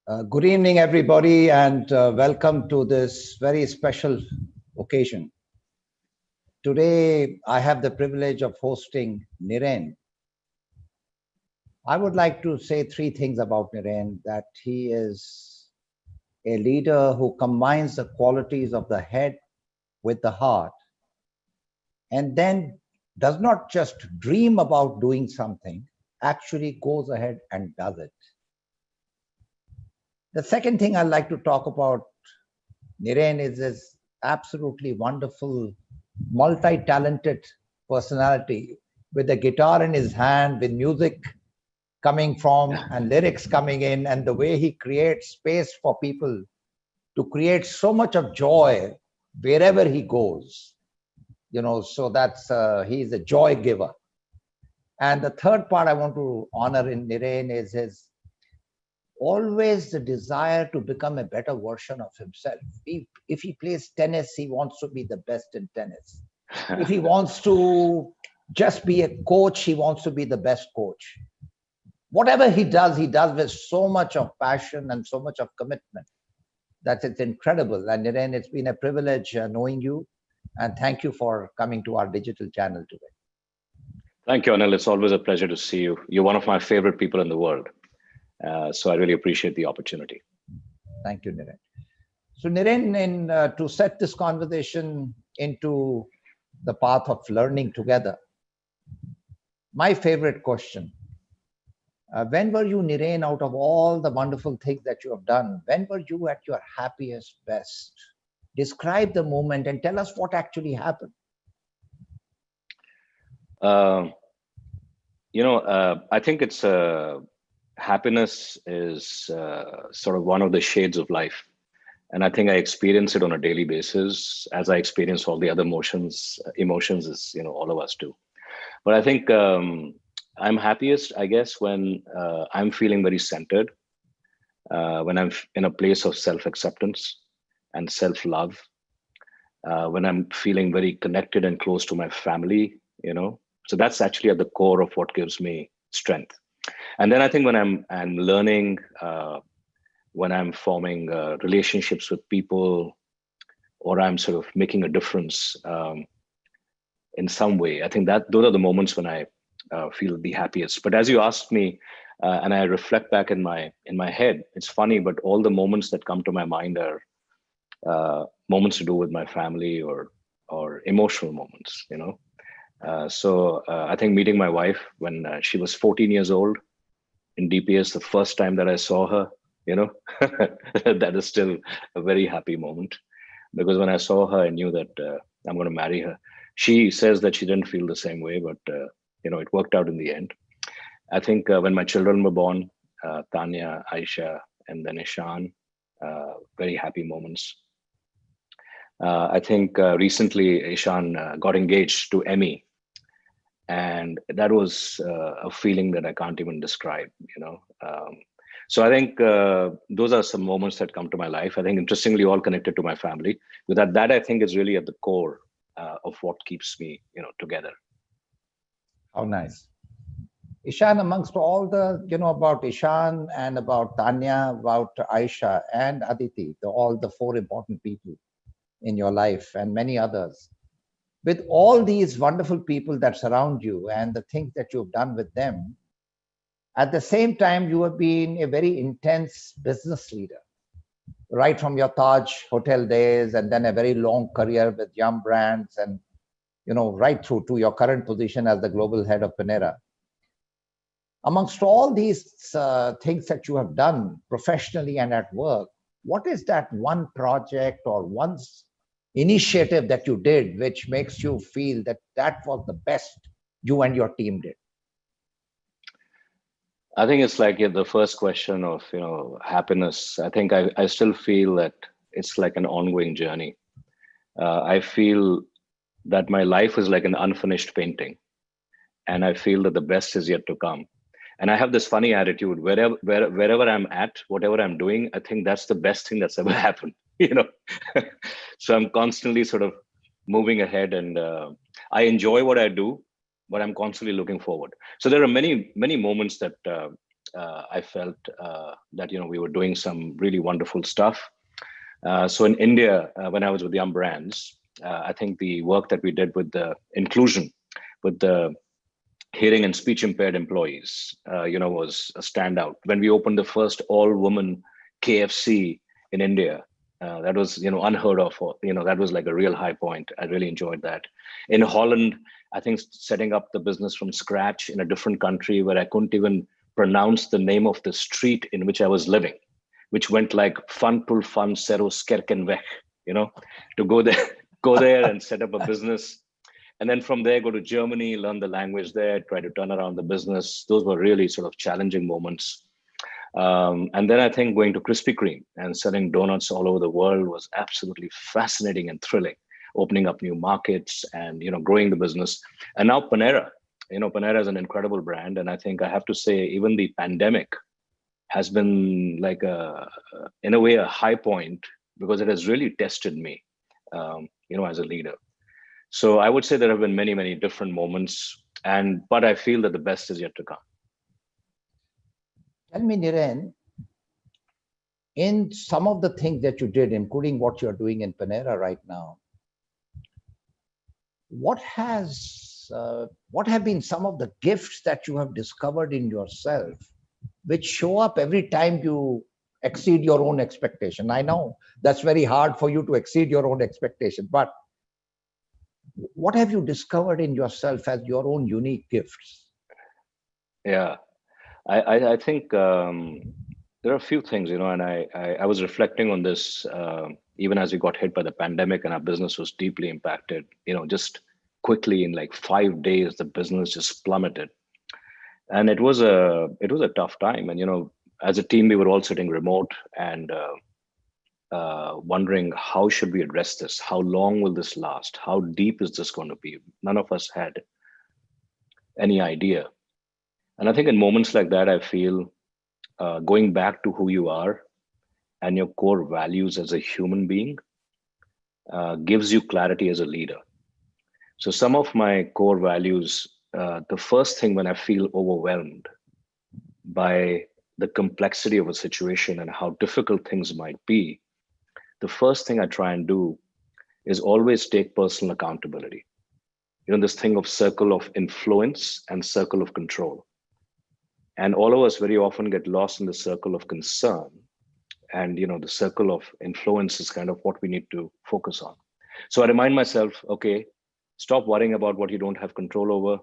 Good evening, everybody, and welcome to this very special occasion. Today, I have the privilege of hosting Niren. I would like to say three things about Niren: that he is a leader who combines the qualities of the head with the heart, and then does not just dream about doing something, actually goes ahead and does it. The second thing I'd like to talk about Niren is his absolutely wonderful, multi-talented personality with a guitar in his hand, with music coming from and lyrics coming in, and the way he creates space for people to create so much of joy wherever he goes. So that's he's a joy giver. And the third part I want to honor in Niren is his always the desire to become a better version of himself. If he plays tennis, he wants to be the best in tennis. If he wants to just be a coach, he wants to be the best coach. Whatever he does with so much of passion and so much of commitment that it's incredible. And Niren, it's been a privilege knowing you. And thank you for coming to our digital channel today. Thank you, Anil. It's always a pleasure to see you. You're one of my favorite people in the world. So I really appreciate the opportunity. Thank you, Niren. So Niren, to set this conversation into the path of learning together, my favorite question, when were you, Niren, out of all the wonderful things that you have done, when were you at your happiest, best? Describe the moment and tell us what actually happened. I think it's happiness is sort of one of the shades of life. And I think I experience it on a daily basis as I experience all the other emotions as, all of us do. But I think I'm happiest, I guess, when I'm feeling very centered, when I'm in a place of self-acceptance and self-love, when I'm feeling very connected and close to my family, So that's actually at the core of what gives me strength. And then I think when I'm learning, when I'm forming relationships with people, or I'm sort of making a difference in some way, I think that those are the moments when I feel the happiest. But as you asked me, and I reflect back in my head, it's funny, but all the moments that come to my mind are moments to do with my family or emotional moments, So I think meeting my wife when she was 14 years old in DPS, the first time that I saw her, that is still a very happy moment, because when I saw her, I knew that I'm going to marry her. She says that she didn't feel the same way, but it worked out in the end. I think when my children were born, Tanya, Aisha, and then Ishan, very happy moments. I think recently Ishan got engaged to Emmy, and that was a feeling that I can't even describe, So I think those are some moments that come to my life. I think interestingly, all connected to my family. But that I think is really at the core of what keeps me, together. How nice. Ishan, amongst all the, about Ishan and about Tanya, about Aisha and Aditi, all the four important people in your life and many others, with all these wonderful people that surround you and the things that you've done with them, at the same time, you have been a very intense business leader, right from your Taj hotel days and then a very long career with Yum Brands and, right through to your current position as the global head of Panera. Amongst all these things that you have done professionally and at work, what is that one project or one initiative that you did which makes you feel that was the best you and your team did? I think it's like the first question of happiness. I think I still feel that it's like an ongoing journey. I feel that my life is like an unfinished painting, and I feel that the best is yet to come. And I have this funny attitude: wherever I'm at, whatever I'm doing, I think that's the best thing that's ever happened. So I'm constantly sort of moving ahead, and I enjoy what I do, but I'm constantly looking forward. So there are many moments that I felt that we were doing some really wonderful stuff. So in India, when I was with Yum Brands, I think the work that we did with the inclusion, with the hearing and speech impaired employees, was a standout. When we opened the first all-woman KFC in India, that was unheard of. That was like a real high point. I really enjoyed that. In Holland, I think setting up the business from scratch in a different country where I couldn't even pronounce the name of the street in which I was living, which went like Van Pul Van Seros Kerkenweg, to go there, go there and set up a business. And then from there, go to Germany, learn the language there, try to turn around the business. Those were really sort of challenging moments. And then I think going to Krispy Kreme and selling donuts all over the world was absolutely fascinating and thrilling, opening up new markets and, growing the business. And now Panera, Panera is an incredible brand. And I think I have to say, even the pandemic has been like in a way, a high point because it has really tested me, as a leader. So I would say there have been many, many different moments, but I feel that the best is yet to come. Tell me, Niren, in some of the things that you did, including what you're doing in Panera right now, what have been some of the gifts that you have discovered in yourself, which show up every time you exceed your own expectation? I know that's very hard for you to exceed your own expectation, but what have you discovered in yourself as your own unique gifts? Yeah, I think there are a few things, and I was reflecting on this even as we got hit by the pandemic and our business was deeply impacted. Just quickly in like 5 days, the business just plummeted, and it was a tough time. And as a team, we were all sitting remote and wondering how should we address this? How long will this last? How deep is this going to be? None of us had any idea. And I think in moments like that, I feel going back to who you are and your core values as a human being gives you clarity as a leader. So some of my core values, the first thing when I feel overwhelmed by the complexity of a situation and how difficult things might be, the first thing I try and do is always take personal accountability. This thing of circle of influence and circle of control. And all of us very often get lost in the circle of concern. And, the circle of influence is kind of what we need to focus on. So I remind myself, okay, stop worrying about what you don't have control over,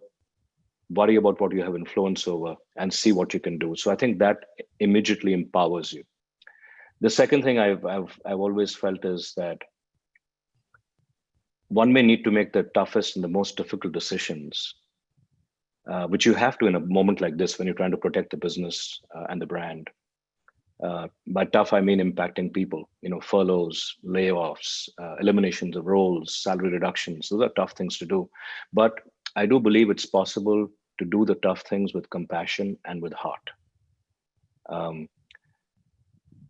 worry about what you have influence over, and see what you can do. So I think that immediately empowers you. The second thing I've always felt is that one may need to make the toughest and the most difficult decisions, which you have to in a moment like this when you're trying to protect the business and the brand. By tough, I mean impacting people, furloughs, layoffs, eliminations of roles, salary reductions. Those are tough things to do. But I do believe it's possible to do the tough things with compassion and with heart.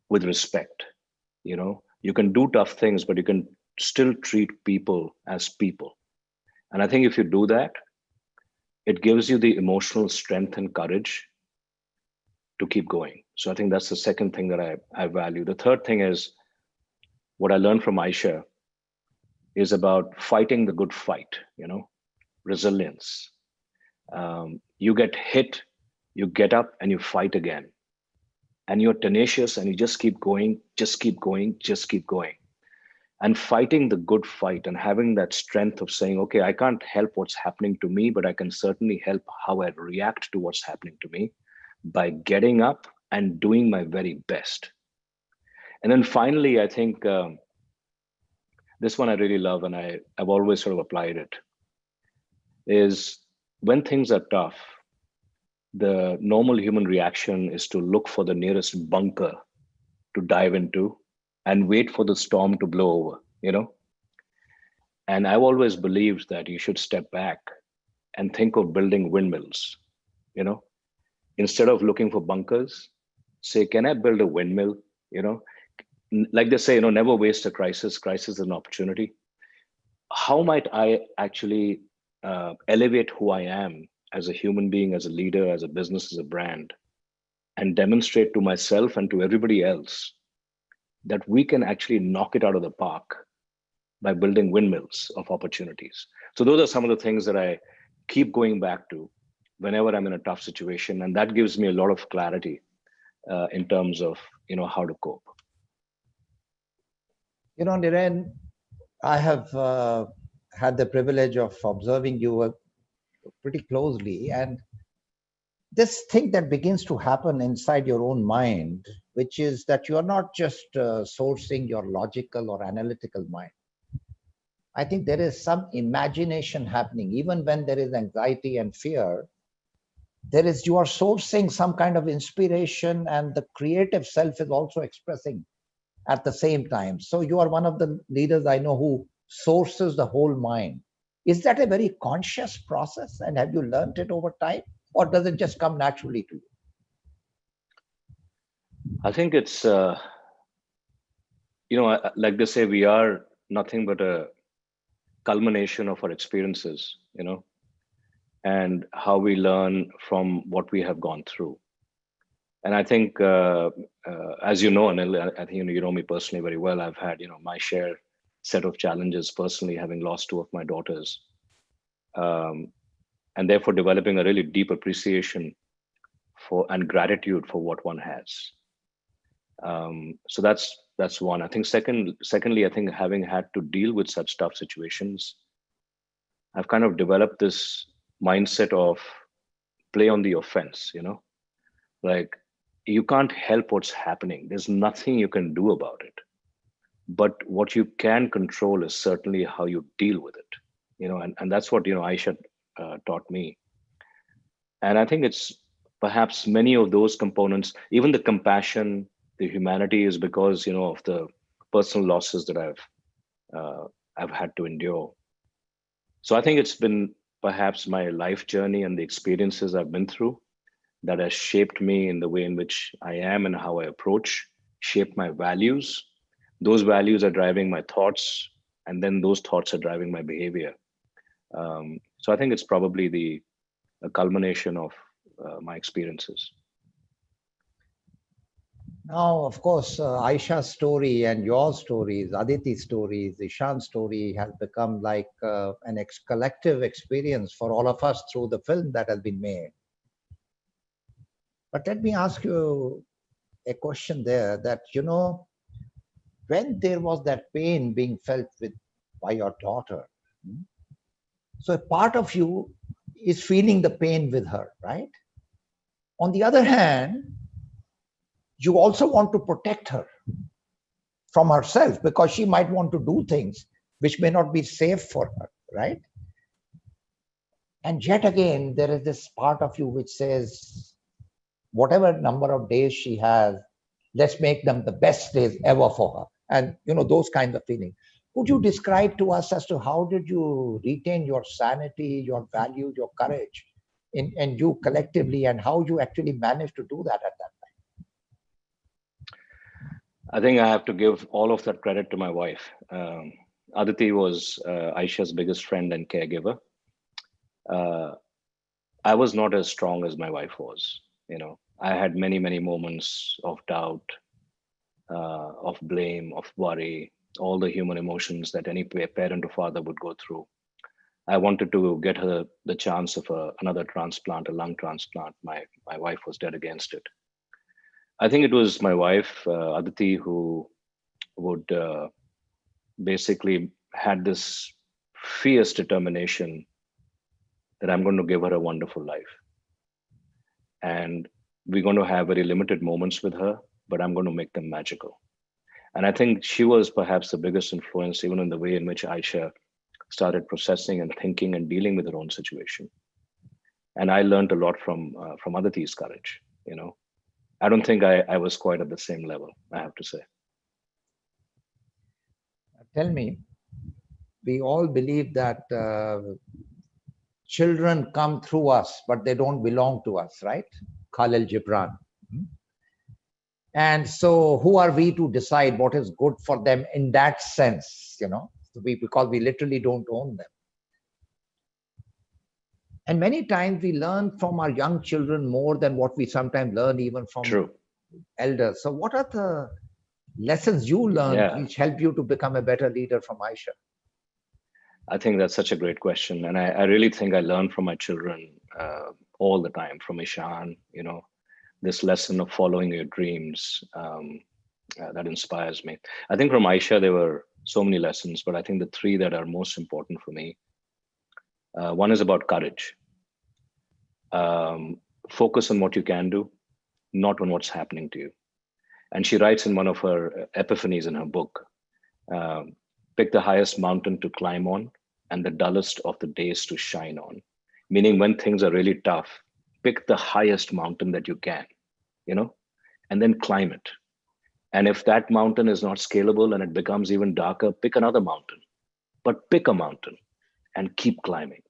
With respect. You can do tough things, but you can still treat people as people. And I think if you do that, it gives you the emotional strength and courage to keep going. So I think that's the second thing that I value. The third thing is what I learned from Aisha is about fighting the good fight, resilience. You get hit, you get up and you fight again. And you're tenacious and you just keep going, just keep going, just keep going. And fighting the good fight and having that strength of saying, okay, I can't help what's happening to me, but I can certainly help how I react to what's happening to me by getting up and doing my very best. And then finally, I think this one I really love, and I've always sort of applied it, is when things are tough, the normal human reaction is to look for the nearest bunker to dive into and wait for the storm to blow over, And I've always believed that you should step back and think of building windmills, Instead of looking for bunkers, say, can I build a windmill? Like they say, never waste a crisis. Crisis is an opportunity. How might I actually elevate who I am as a human being, as a leader, as a business, as a brand, and demonstrate to myself and to everybody else that we can actually knock it out of the park by building windmills of opportunities. So those are some of the things that I keep going back to whenever I'm in a tough situation, and that gives me a lot of clarity in terms of how to cope. Niren, I have had the privilege of observing you pretty closely, and this thing that begins to happen inside your own mind, which is that you are not just sourcing your logical or analytical mind. I think there is some imagination happening, even when there is anxiety and fear. You are sourcing some kind of inspiration, and the creative self is also expressing at the same time. So you are one of the leaders I know who sources the whole mind. Is that a very conscious process, and have you learned it over time, or does it just come naturally to you? I think it's, like they say, we are nothing but a culmination of our experiences, and how we learn from what we have gone through. And I think, as you know, Anil, I think you know me personally very well. I've had my share set of challenges personally, having lost two of my daughters, and therefore developing a really deep appreciation for and gratitude for what one has. So that's one. I think secondly, I think having had to deal with such tough situations, I've kind of developed this mindset of play on the offense. Like, you can't help what's happening. There's nothing you can do about it. But what you can control is certainly how you deal with it. And that's what Aisha taught me. And I think it's perhaps many of those components, even the compassion, the humanity, is because of the personal losses that I've had to endure. So I think it's been perhaps my life journey and the experiences I've been through that has shaped me in the way in which I am and how I approach, shaped my values. Those values are driving my thoughts, and then those thoughts are driving my behavior. So I think it's probably a culmination of my experiences. Now, of course, Aisha's story and your stories, Aditi's stories, Ishan's story has become like an collective experience for all of us through the film that has been made. But let me ask you a question there that, when there was that pain being felt by your daughter, so a part of you is feeling the pain with her, right? On the other hand, you also want to protect her from herself, because she might want to do things which may not be safe for her, right? And yet again, there is this part of you which says, whatever number of days she has, let's make them the best days ever for her. And, those kinds of feelings. Could you describe to us as to how did you retain your sanity, your value, your courage in you collectively, and how you actually managed to do that at that time? I think I have to give all of that credit to my wife. Aditi was Aisha's biggest friend and caregiver. I was not as strong as my wife was. I had many, many moments of doubt, of blame, of worry, all the human emotions that any parent or father would go through. I wanted to get her the chance of another transplant, a lung transplant. My wife was dead against it. I think it was my wife, Aditi, who would basically had this fierce determination that I'm going to give her a wonderful life. And we're going to have very limited moments with her, but I'm going to make them magical. And I think she was perhaps the biggest influence, even in the way in which Aisha started processing and thinking and dealing with her own situation. And I learned a lot from Aditi's courage. I don't think I was quite at the same level, I have to say. Tell me, we all believe that children come through us, but they don't belong to us, right? Khalil Gibran. And so who are we to decide what is good for them in that sense, because we literally don't own them. And many times we learn from our young children more than what we sometimes learn even from True. elders. So, what are the lessons you learned Yeah. which help you to become a better leader from Aisha? I think that's such a great question. And I really think I learn from my children all the time, from Ishan, this lesson of following your dreams that inspires me. I think from Aisha, there were so many lessons, but I think the three that are most important for me, one is about courage. Um, Focus on what you can do, not on what's happening to you. And she writes in one of her epiphanies in her book, um, pick the highest mountain to climb on and the dullest of the days to shine on. Meaning, when things are really tough, pick the highest mountain that you can, you know, and then climb it. And if that mountain is not scalable and it becomes even darker, pick another mountain, but pick a mountain and keep climbing.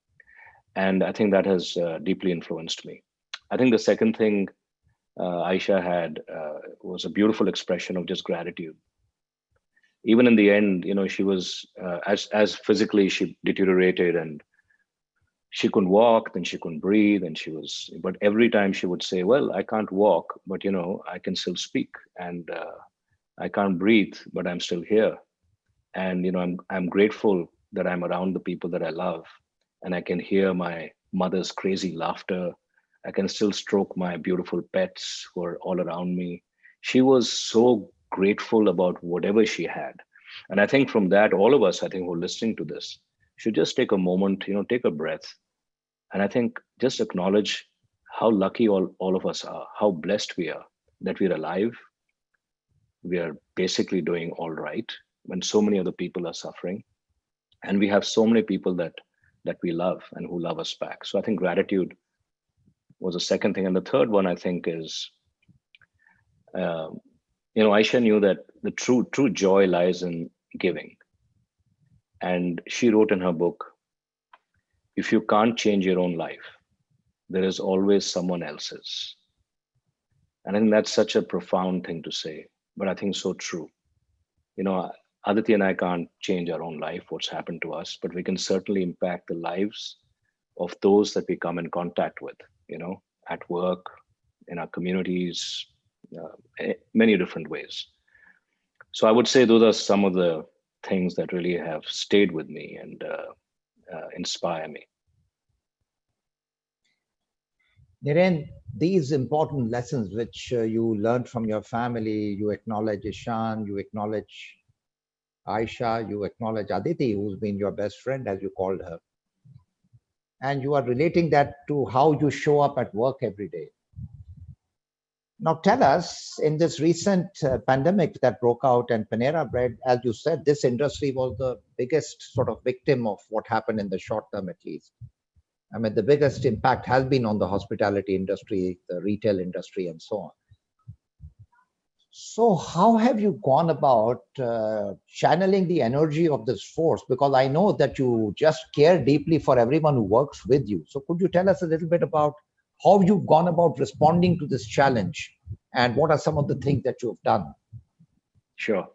And I think that has deeply influenced me. I think the second thing Aisha had was a beautiful expression of just gratitude. Even in the end, she was as physically she deteriorated and she couldn't walk, then she couldn't breathe, and but every time she would say, "Well, I can't walk, but I can still speak, and I can't breathe, but I'm still here, and I'm grateful that I'm around the people that I love, and I can hear my mother's crazy laughter. I can still stroke my beautiful pets who are all around me." She was so grateful about whatever she had. And I think from that, all of us, I think, who are listening to this should just take a moment, take a breath. And I think just acknowledge how lucky all of us are, how blessed we are that we're alive. We are basically doing all right when so many other people are suffering. And we have so many people that we love and who love us back. So I think gratitude was the second thing. And the third one, I think, is uh, Aisha knew that the true joy lies in giving. And she wrote in her book, if you can't change your own life, there is always someone else's. And I think that's such a profound thing to say, but I think so true. You know, Aditi and I can't change our own life, what's happened to us, but we can certainly impact the lives of those that we come in contact with, at work, in our communities, many different ways. So I would say those are some of the things that really have stayed with me and inspire me. Niren, these important lessons which you learned from your family, you acknowledge Ishan, you acknowledge Aisha, you acknowledge Aditi, who's been your best friend, as you called her. And you are relating that to how you show up at work every day. Now, tell us, in this recent pandemic that broke out and Panera Bread, as you said, this industry was the biggest sort of victim of what happened in the short term, at least. I mean, the biggest impact has been on the hospitality industry, the retail industry, and so on. So, how have you gone about channeling the energy of this force? Because I know that you just care deeply for everyone who works with you. So, could you tell us a little bit about how you've gone about responding to this challenge and what are some of the things that you've done? Sure.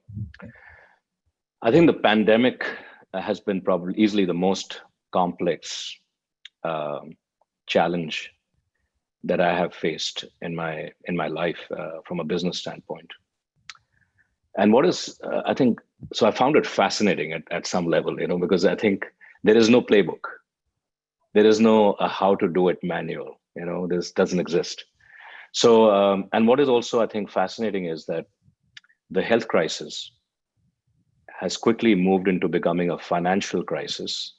I think the pandemic has been probably easily the most complex challenge that I have faced in my life from a business standpoint. And what is I think so I found it fascinating at some level, because I think there is no playbook, there is no how to do it manual. This doesn't exist. So and what is also I think fascinating is that the health crisis has quickly moved into becoming a financial crisis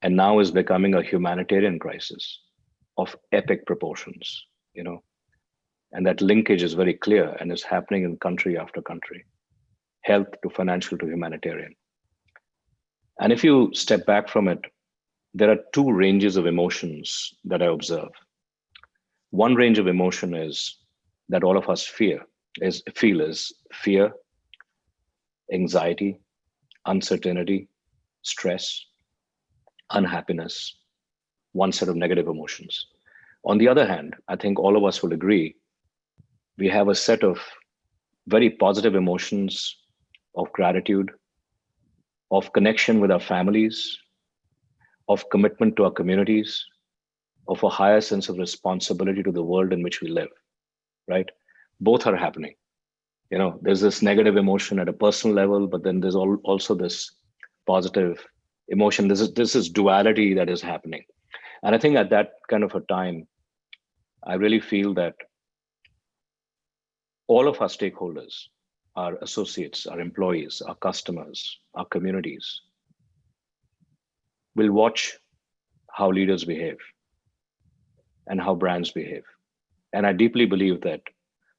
and now is becoming a humanitarian crisis of epic proportions, and that linkage is very clear and is happening in country after country, health to financial to humanitarian. And if you step back from it, there are two ranges of emotions that I observe. One range of emotion is that all of us feel is fear, anxiety, uncertainty, stress, unhappiness, one set of negative emotions. On the other hand, I think all of us will agree we have a set of very positive emotions of gratitude, of connection with our families, of commitment to our communities, of a higher sense of responsibility to the world in which we live, right? Both are happening. There's this negative emotion at a personal level, but then there's also this positive emotion. This is duality that is happening. And I think at that kind of a time, I really feel that all of our stakeholders, our associates, our employees, our customers, our communities, will watch how leaders behave and how brands behave. And I deeply believe that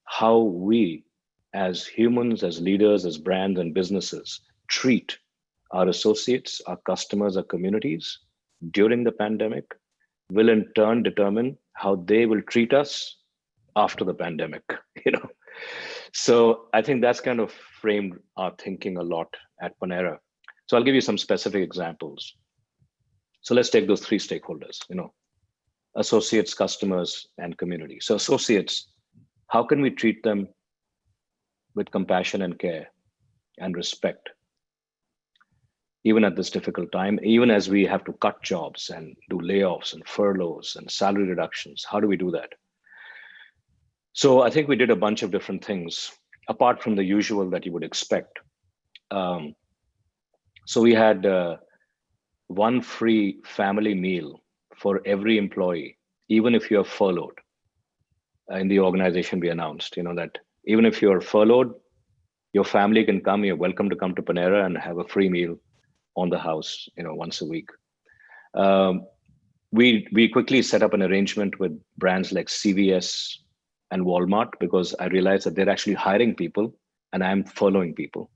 how we as humans, as leaders, as brands and businesses treat our associates, our customers, our communities during the pandemic will in turn determine how they will treat us after the pandemic. So I think that's kind of framed our thinking a lot at Panera. So I'll give you some specific examples. So let's take those three stakeholders, associates, customers, and community. So associates, how can we treat them with compassion and care and respect, even at this difficult time, even as we have to cut jobs and do layoffs and furloughs and salary reductions? How do we do that? So I think we did a bunch of different things apart from the usual that you would expect. So we had one free family meal for every employee, even if you're furloughed. In the organization, we announced, that even if you're furloughed, your family can come. You're welcome to come to Panera and have a free meal on the house, once a week. We quickly set up an arrangement with brands like CVS and Walmart, because I realized that they're actually hiring people and I'm furloughing people.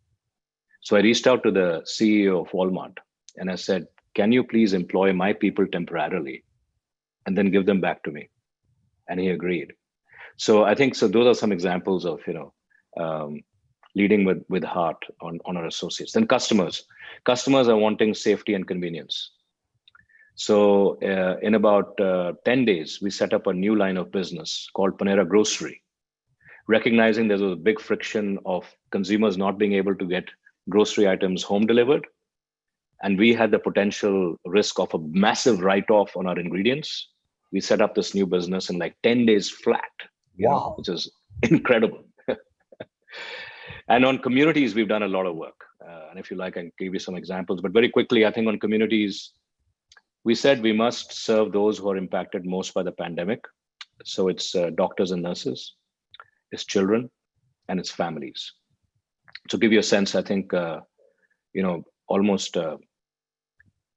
So I reached out to the CEO of Walmart and I said, can you please employ my people temporarily and then give them back to me? And he agreed. So I think, so those are some examples of, leading with heart on our associates. Then customers are wanting safety and convenience. So in about 10 days, we set up a new line of business called Panera Grocery, recognizing there was a big friction of consumers not being able to get grocery items home delivered. And we had the potential risk of a massive write-off on our ingredients. We set up this new business in like 10 days flat, which is incredible. And on communities, we've done a lot of work. And if you like, I can give you some examples. But very quickly, I think on communities, we said we must serve those who are impacted most by the pandemic. So it's doctors and nurses, it's children, and it's families. To give you a sense, I think, almost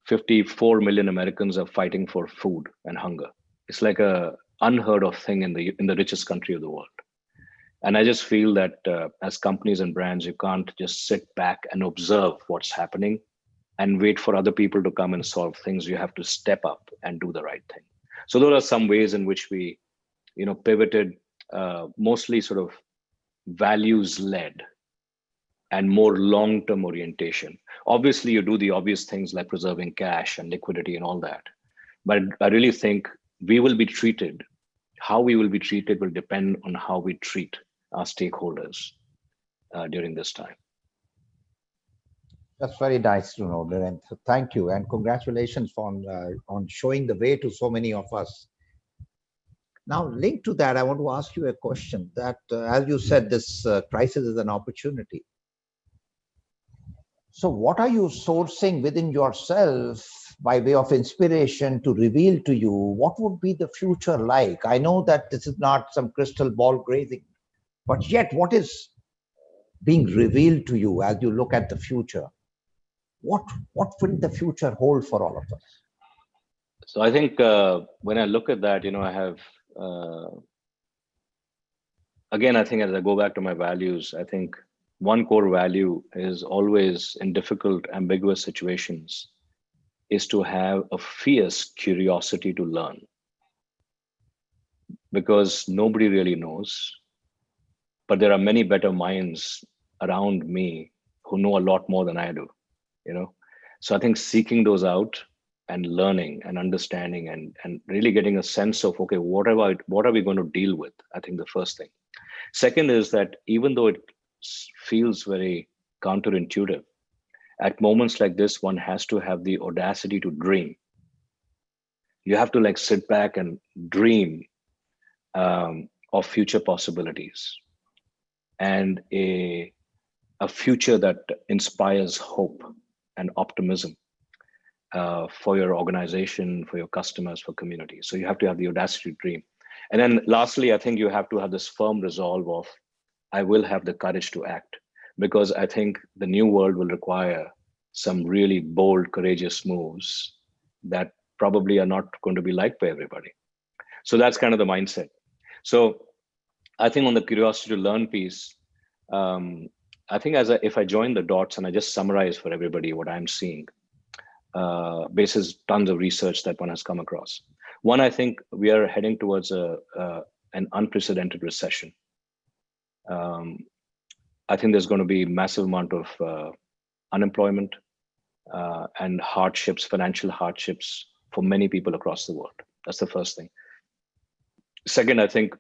54 million Americans are fighting for food and hunger. It's like a unheard of thing in the richest country of the world. And I just feel that as companies and brands, you can't just sit back and observe what's happening and wait for other people to come and solve things. You have to step up and do the right thing. So those are some ways in which we, pivoted, mostly sort of values-led and more long-term orientation. Obviously, you do the obvious things like preserving cash and liquidity and all that. But I really think how we will be treated will depend on how we treat our stakeholders during this time. That's very nice to know, Niren. So thank you, and congratulations on showing the way to so many of us. Now, linked to that, I want to ask you a question that, as you said, this crisis is an opportunity. So what are you sourcing within yourself by way of inspiration to reveal to you what would be the future like? I know that this is not some crystal ball grazing, but yet what is being revealed to you as you look at the future? What will the future hold for all of us? So I think when I look at that, I have, again, I think as I go back to my values, I think one core value is always in difficult, ambiguous situations is to have a fierce curiosity to learn, because nobody really knows, but there are many better minds around me who know a lot more than I do, So I think seeking those out and learning and understanding and really getting a sense of, okay, what are we going to deal with? I think the first thing. Second is that even though it feels very counterintuitive, at moments like this, one has to have the audacity to dream. You have to like sit back and dream of future possibilities and a future that inspires hope and optimism for your organization, for your customers, for community. So you have to have the audacity to dream. And then lastly, I think you have to have this firm resolve of, I will have the courage to act, because I think the new world will require some really bold, courageous moves that probably are not going to be liked by everybody. So that's kind of the mindset. So I think on the curiosity to learn piece, I think if I join the dots and I just summarize for everybody what I'm seeing, basis tons of research that one has come across. One, I think we are heading towards an unprecedented recession. I think there's going to be massive amount of unemployment and hardships, financial hardships for many people across the world. That's the first thing. Second, I think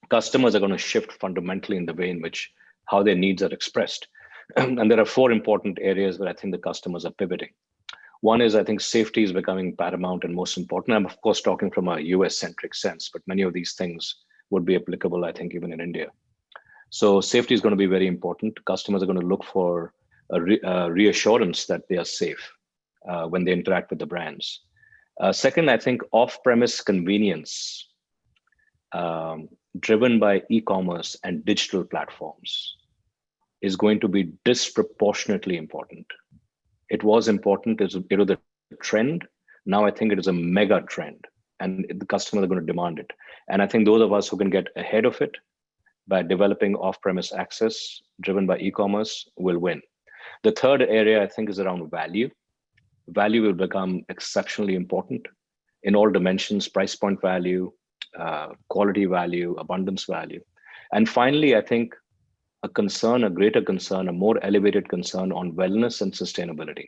customers are going to shift fundamentally in the way in which how their needs are expressed. And there are four important areas where I think the customers are pivoting. One is, I think safety is becoming paramount and most important. I'm of course talking from a US centric sense, but many of these things would be applicable, I think, even in India. So safety is going to be very important. Customers are going to look for a reassurance that they are safe when they interact with the brands. Second, I think off-premise convenience driven by e-commerce and digital platforms is going to be disproportionately important. It was important, it was a trend. Now I think it is a mega trend and the customers are going to demand it. And I think those of us who can get ahead of it by developing off-premise access driven by e-commerce will win. The third area I think is around value. Value will become exceptionally important in all dimensions: price point value, quality value, abundance value. And finally, I think a greater concern, a more elevated concern on wellness and sustainability,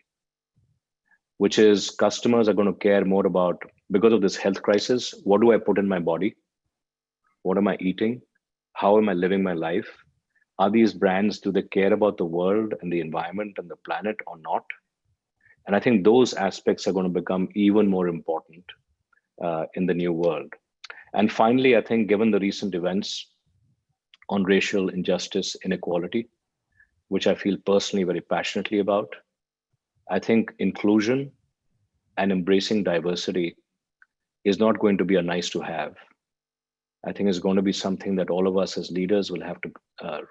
which is customers are going to care more about, because of this health crisis, what do I put in my body? What am I eating? How am I living my life? Are these brands, do they care about the world and the environment and the planet or not? And I think those aspects are going to become even more important in the new world. And finally, I think given the recent events on racial injustice, inequality, which I feel personally very passionately about, I think inclusion and embracing diversity is not going to be a nice to have. I think it's going to be something that all of us as leaders will have to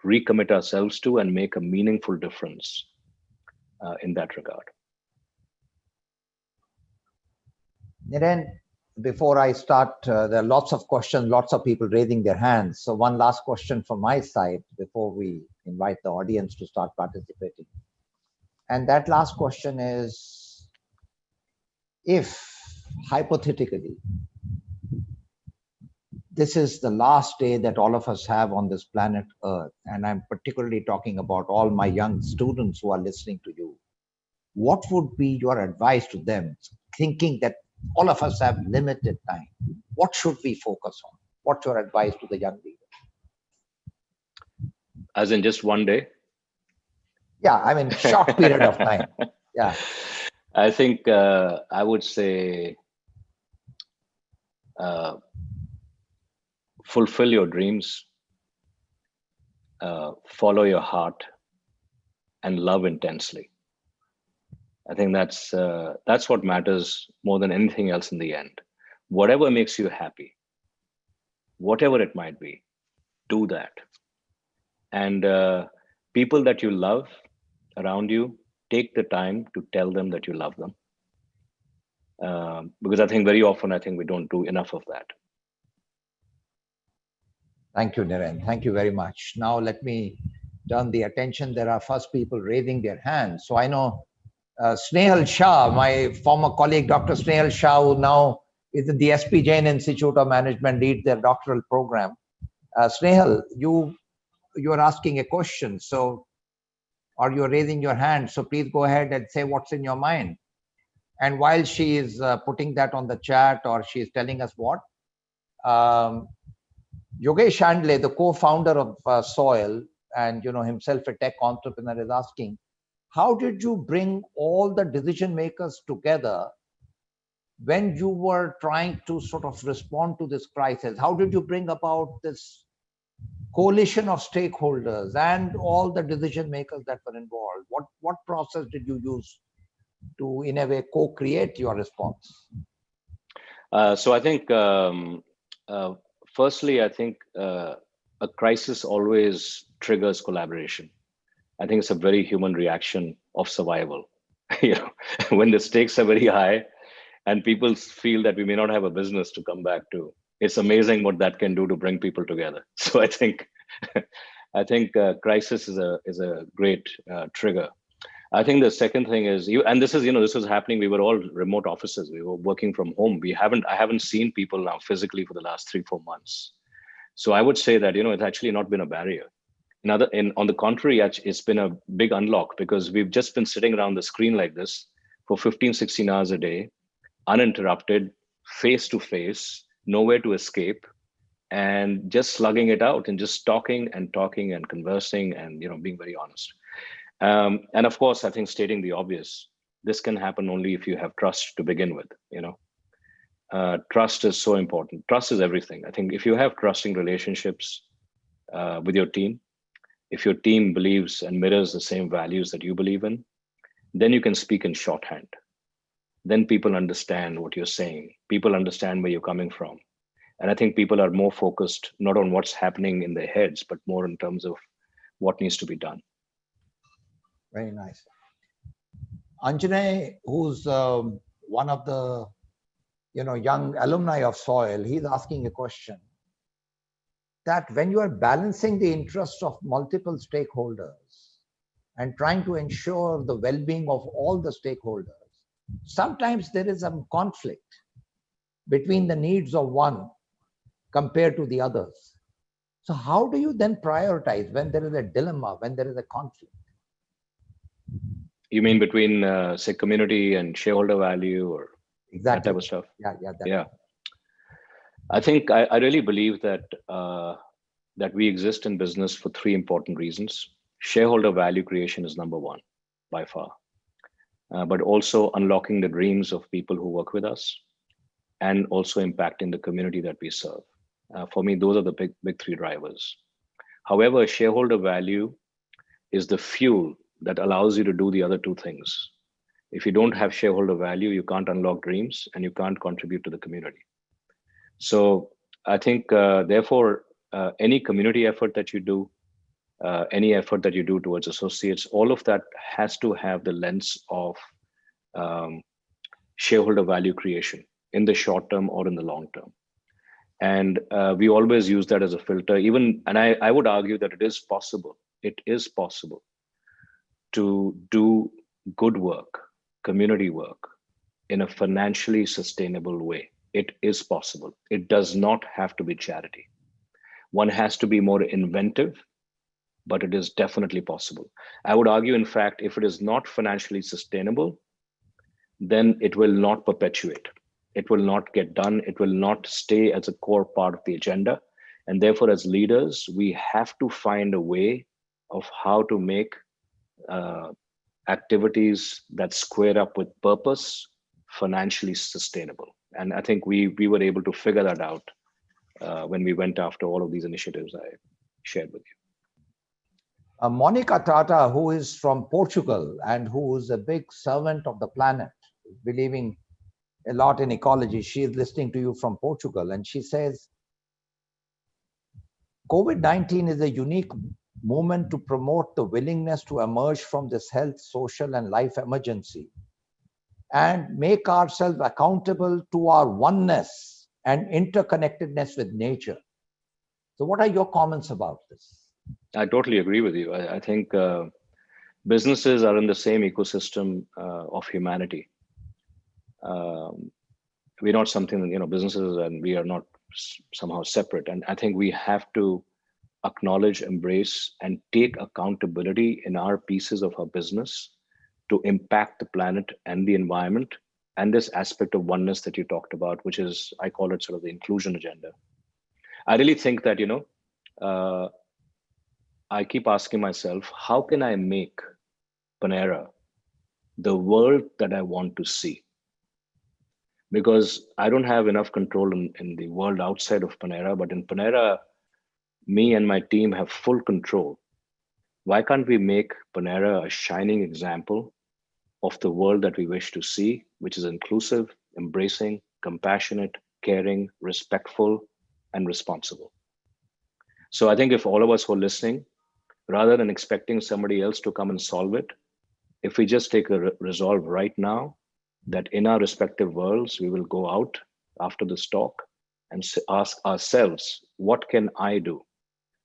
recommit ourselves to and make a meaningful difference in that regard. Niren, before I start, there are lots of questions, lots of people raising their hands. So one last question from my side before we invite the audience to start participating. And that last question is, if hypothetically, this is the last day that all of us have on this planet Earth, and I'm particularly talking about all my young students who are listening to you, what would be your advice to them, thinking that all of us have limited time? What should we focus on? What's your advice to the young leader? As in just one day? Yeah, I mean, short period of time. Yeah. I think I would say fulfill your dreams, follow your heart, and love intensely. I think that's what matters more than anything else in the end. Whatever makes you happy, whatever it might be, do that. And people that you love around you, take the time to tell them that you love them. Because I think very often, I think we don't do enough of that. Thank you, Niren. Thank you very much. Now let me turn the attention. There are first people raising their hands. So I know Snehal Shah, my former colleague, Dr. Snehal Shah, who now is at the SP Jain Institute of Management, leads their doctoral program. Snehal, you are asking a question, so, or you're raising your hand, so please go ahead and say what's in your mind. And while she is putting that on the chat, or she is telling us what, Yogesh Chandle, the co-founder of Soil, and himself a tech entrepreneur, is asking, how did you bring all the decision makers together when you were trying to sort of respond to this crisis, how did you bring about this coalition of stakeholders and all the decision makers that were involved? What process did you use to, in a way, co-create your response? So I think, firstly, I think a crisis always triggers collaboration. I think it's a very human reaction of survival. You know, when the stakes are very high and people feel that we may not have a business to come back to, it's amazing what that can do to bring people together. So I think, I think crisis is a great trigger. I think the second thing is you, and this is, you know, this was happening. We were all remote offices. We were working from home. I haven't seen people now physically for the last 3-4 months. So I would say that, you know, it's actually not been a barrier. On the contrary, it's been a big unlock because we've just been sitting around the screen like this for 15, 16 hours a day, uninterrupted, face to face, nowhere to escape, and just slugging it out and just talking and conversing and, you know, being very honest. And of course, I think stating the obvious, this can happen only if you have trust to begin with. You know, trust is so important. Trust is everything. I think if you have trusting relationships with your team, if your team believes and mirrors the same values that you believe in, then you can speak in shorthand. Then people understand what you're saying. People understand where you're coming from. And I think people are more focused not on what's happening in their heads, but more in terms of what needs to be done. Very nice. Anjaney, who's one of the young alumni of Soil, he's asking a question that when you are balancing the interests of multiple stakeholders and trying to ensure the well-being of all the stakeholders, sometimes there is some conflict between the needs of one compared to the others. So how do you then prioritize when there is a dilemma, when there is a conflict? You mean between, say, community and shareholder value or exactly that type of stuff? Yeah. I think I really believe that that we exist in business for three important reasons. Shareholder value creation is number one by far, but also unlocking the dreams of people who work with us, and also impacting the community that we serve. For me, those are the big three drivers. However, shareholder value is the fuel that allows you to do the other two things. If you don't have shareholder value, you can't unlock dreams and you can't contribute to the community. So I think, therefore, any community effort that you do, any effort that you do towards associates, all of that has to have the lens of shareholder value creation in the short term or in the long term. And we always use that as a filter. And I would argue that it is possible to do good work, community work, in a financially sustainable way. It is possible. It does not have to be charity. One has to be more inventive, but it is definitely possible. I would argue, in fact, if it is not financially sustainable, then it will not perpetuate. It will not get done. It will not stay as a core part of the agenda. And therefore, as leaders, we have to find a way of how to make activities that square up with purpose financially sustainable. And I think we were able to figure that out when we went after all of these initiatives I shared with you. Monica Tata, who is from Portugal and who is a big servant of the planet, believing a lot in ecology, she is listening to you from Portugal, and she says, COVID-19 is a unique moment to promote the willingness to emerge from this health, social, and life emergency and make ourselves accountable to our oneness and interconnectedness with nature. So what are your comments about this? I totally agree with you. I think businesses are in the same ecosystem of humanity. We're not something, businesses and we are not somehow separate. And I think we have to acknowledge, embrace, and take accountability in our pieces of our business to impact the planet and the environment, and this aspect of oneness that you talked about, which is, I call it sort of the inclusion agenda. I really think that, I keep asking myself, how can I make Panera the world that I want to see? because I don't have enough control in the world outside of Panera, but in Panera, me and my team have full control. Why can't we make Panera a shining example of the world that we wish to see, which is inclusive, embracing, compassionate, caring, respectful, and responsible? So I think if all of us who are listening, rather than expecting somebody else to come and solve it, if we just take a resolve right now that in our respective worlds, we will go out after this talk and ask ourselves, what can I do?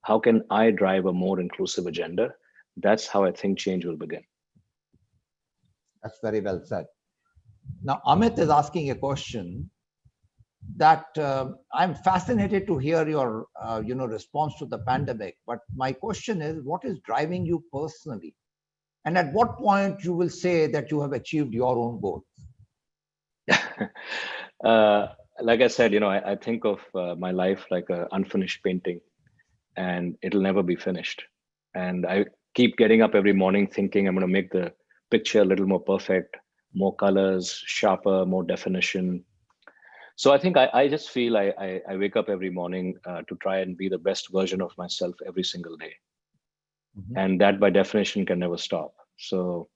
How can I drive a more inclusive agenda? That's how I think change will begin. That's very well said. Now, Amit is asking a question that I'm fascinated to hear your response to the pandemic. But my question is, what is driving you personally? And at what point you will say that you have achieved your own goals? Like I said, I think of my life like an unfinished painting, and it'll never be finished. And I keep getting up every morning thinking I'm going to make the picture a little more perfect, more colors, sharper, more definition. So I think I just feel I wake up every morning to try and be the best version of myself every single day. Mm-hmm. And that by definition can never stop. So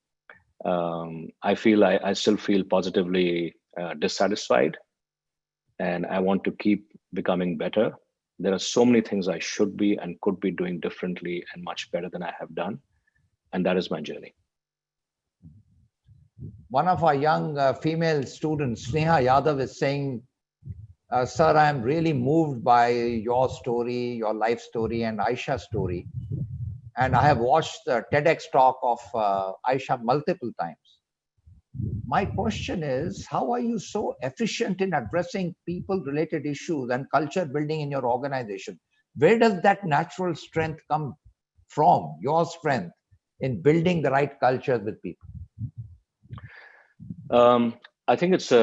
I feel I still feel positively dissatisfied, and I want to keep becoming better. There are so many things I should be and could be doing differently and much better than I have done. And that is my journey. One of our young female students, Sneha Yadav, is saying, sir, I am really moved by your story, your life story, and Aisha's story. And I have watched the TEDx talk of Aisha multiple times. My question is, how are you so efficient in addressing people-related issues and culture building in your organization? Where does that natural strength come from, your strength in building the right cultures with people? I think it's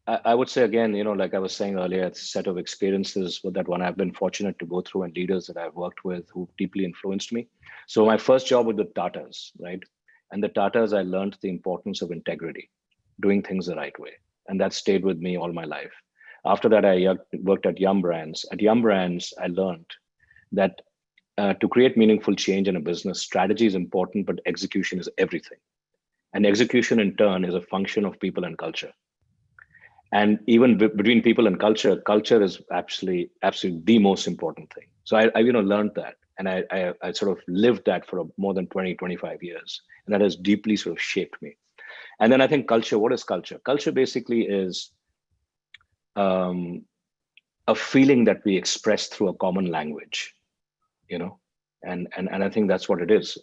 I would say again, like I was saying earlier, it's a set of experiences that one I've been fortunate to go through, and leaders that I've worked with who deeply influenced me. So my first job was the Tatas, right? And the Tatas, I learned the importance of integrity, doing things the right way. And that stayed with me all my life. After that, I worked at Yum Brands. At Yum Brands, I learned that to create meaningful change in a business, strategy is important, but execution is everything. And execution in turn is a function of people and culture. And even between people and culture, culture is absolutely the most important thing. So I learned that, and I sort of lived that for more than 20, 25 years. And that has deeply sort of shaped me. And then I think culture, what is culture? Culture basically is a feeling that we express through a common language, and I think that's what it is.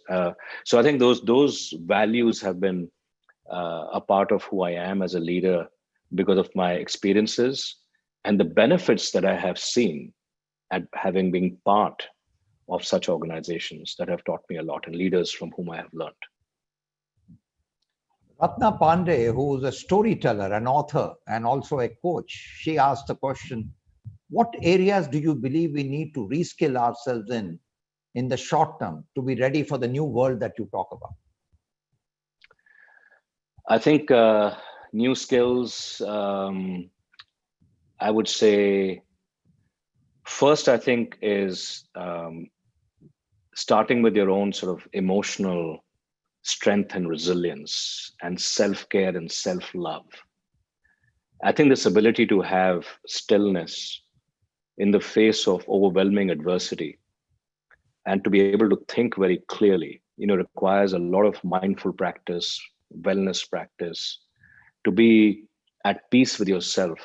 So I think those values have been a part of who I am as a leader, because of my experiences and the benefits that I have seen at having been part of such organizations that have taught me a lot, and leaders from whom I have learned. Ratna Pandey, who is a storyteller, an author, and also a coach, she asked the question, what areas do you believe we need to reskill ourselves in the short term to be ready for the new world that you talk about? I think new skills, I would say, first, I think is starting with your own sort of emotional strength and resilience and self-care and self-love. I think this ability to have stillness in the face of overwhelming adversity and to be able to think very clearly, requires a lot of mindful practice, wellness practice, to be at peace with yourself,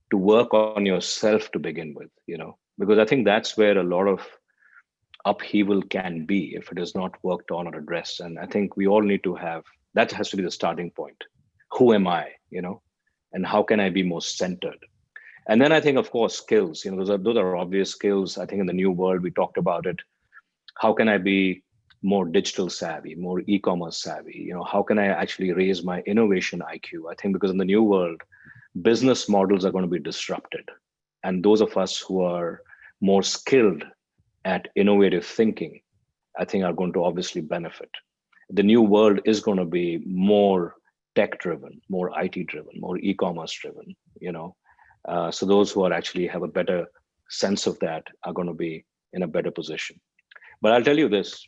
to work on yourself to begin with, because I think that's where a lot of upheaval can be if it is not worked on or addressed. And I think we all need to have, that has to be the starting point. Who am I, and how can I be more centered? And then I think, of course, skills, those are obvious skills. I think in the new world, we talked about it. How can I be more digital savvy, more e-commerce savvy? How can I actually raise my innovation IQ? I think because in the new world, business models are going to be disrupted. And those of us who are more skilled at innovative thinking, I think are going to obviously benefit. The new world is going to be more tech driven, more IT driven, more e-commerce driven, so those who are actually have a better sense of that are going to be in a better position. But I'll tell you this,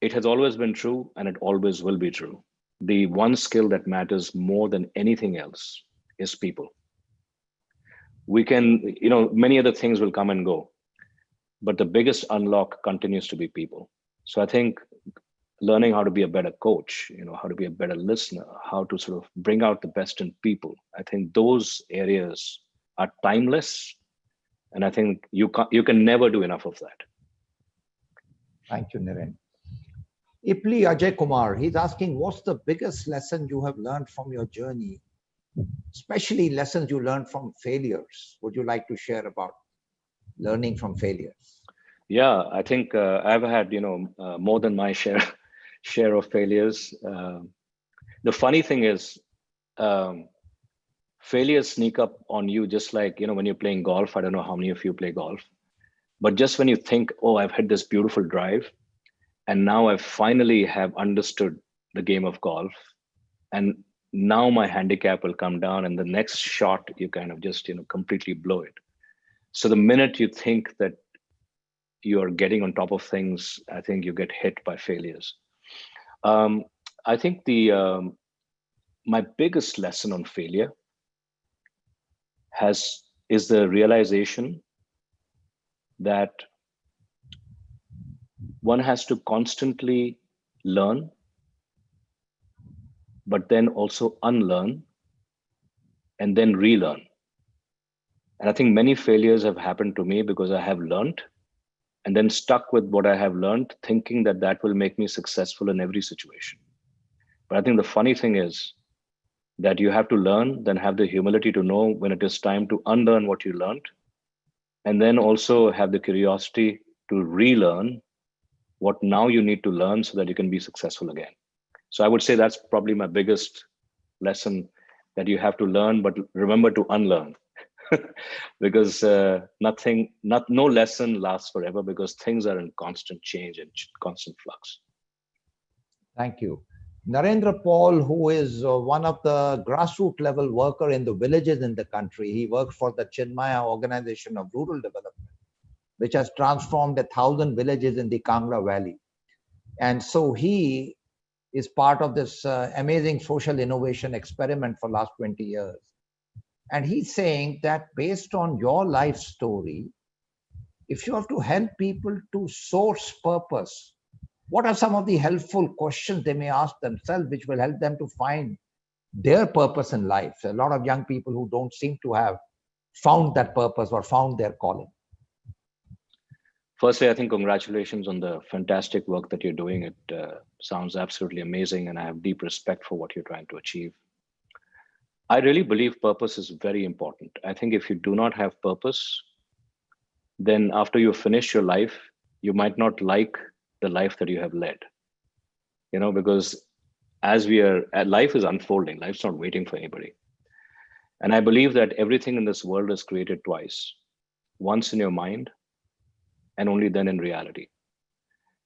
it has always been true and it always will be true. The one skill that matters more than anything else is people. We can, many other things will come and go, but the biggest unlock continues to be people. So I think learning how to be a better coach, how to be a better listener, how to sort of bring out the best in people, I think those areas are timeless. And I think you can never do enough of that. Thank you, Niren. Ipli Ajay Kumar, he's asking, what's the biggest lesson you have learned from your journey, especially lessons you learned from failures? Would you like to share about learning from failures? Yeah, I think I've had, more than my share of failures. The funny thing is, failures sneak up on you just like, when you're playing golf. I don't know how many of you play golf, but just when you think, oh, I've hit this beautiful drive, and now I finally have understood the game of golf, and now my handicap will come down, and the next shot you kind of just completely blow it. So the minute you think that you're getting on top of things, I think you get hit by failures. I think my biggest lesson on failure is the realization that one has to constantly learn, but then also unlearn and then relearn. And I think many failures have happened to me because I have learned and then stuck with what I have learned, thinking that that will make me successful in every situation. But I think the funny thing is that you have to learn, then have the humility to know when it is time to unlearn what you learned, and then also have the curiosity to relearn what now you need to learn so that you can be successful again. So I would say that's probably my biggest lesson, that you have to learn, but remember to unlearn. Because no lesson lasts forever, because things are in constant change and constant flux. Thank you. Narendra Paul, who is one of the grassroots level worker in the villages in the country. He works for the Chinmaya Organization of Rural Development, which has transformed 1,000 villages in the Kangra Valley. And so he is part of this amazing social innovation experiment for last 20 years. And he's saying that based on your life story, if you have to help people to source purpose, what are some of the helpful questions they may ask themselves, which will help them to find their purpose in life? So a lot of young people who don't seem to have found that purpose or found their calling. Firstly, I think congratulations on the fantastic work that you're doing. It sounds absolutely amazing, and I have deep respect for what you're trying to achieve. I really believe purpose is very important. I think if you do not have purpose, then after you finish your life, you might not like the life that you have led. Because life is unfolding, life's not waiting for anybody. And I believe that everything in this world is created twice, once in your mind and only then in reality.